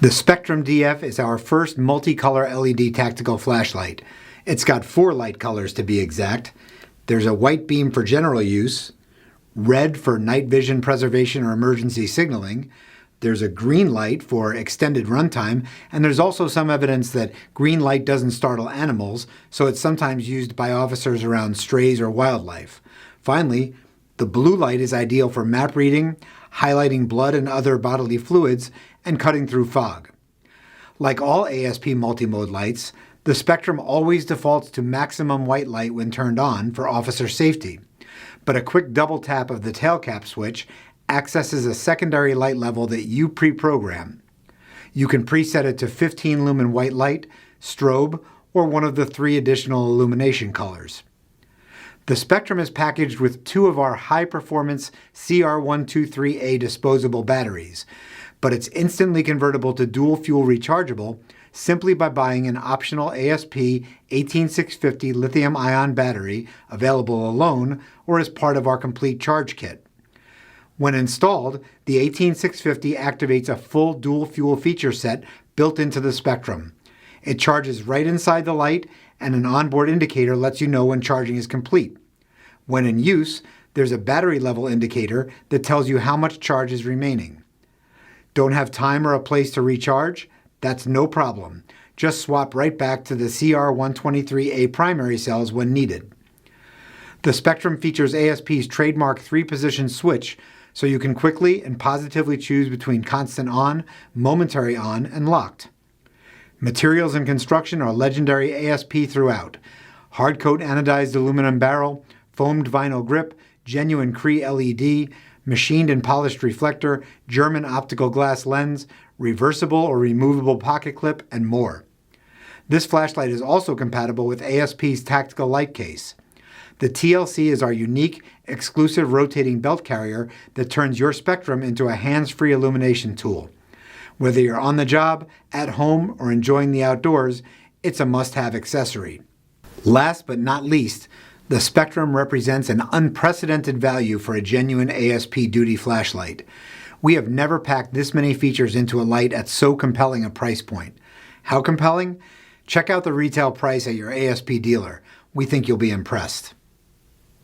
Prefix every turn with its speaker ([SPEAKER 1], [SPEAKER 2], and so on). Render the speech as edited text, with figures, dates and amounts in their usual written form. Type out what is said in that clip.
[SPEAKER 1] The Spectrum DF is our first multicolor LED tactical flashlight. It's got 4 light colors to be exact. There's a white beam for general use, red for night vision preservation or emergency signaling, there's a green light for extended runtime, and there's also some evidence that green light doesn't startle animals, so it's sometimes used by officers around strays or wildlife. Finally, the blue light is ideal for map reading, highlighting blood and other bodily fluids, and cutting through fog. Like all ASP multimode lights, the Spectrum always defaults to maximum white light when turned on for officer safety. But a quick double tap of the tail cap switch accesses a secondary light level that you pre-program. You can preset it to 15 lumen white light, strobe, or one of the 3 additional illumination colors. The Spectrum is packaged with 2 of our high-performance CR123A disposable batteries, but it's instantly convertible to dual-fuel rechargeable simply by buying an optional ASP 18650 lithium-ion battery available alone or as part of our complete charge kit. When installed, the 18650 activates a full dual-fuel feature set built into the Spectrum. It charges right inside the light, and an onboard indicator lets you know when charging is complete. When in use, there's a battery level indicator that tells you how much charge is remaining. Don't have time or a place to recharge? That's no problem. Just swap right back to the CR123A primary cells when needed. The Spectrum features ASP's trademark 3-position switch, so you can quickly and positively choose between constant on, momentary on, and locked. Materials and construction are legendary ASP throughout. Hardcoat anodized aluminum barrel, foamed vinyl grip, genuine Cree LED, machined and polished reflector, German optical glass lens, reversible or removable pocket clip, and more. This flashlight is also compatible with ASP's tactical light case. The TLC is our unique, exclusive rotating belt carrier that turns your Spectrum into a hands-free illumination tool. Whether you're on the job, at home, or enjoying the outdoors, it's a must-have accessory. Last but not least, the Spectrum represents an unprecedented value for a genuine ASP duty flashlight. We have never packed this many features into a light at so compelling a price point. How compelling? Check out the retail price at your ASP dealer. We think you'll be impressed.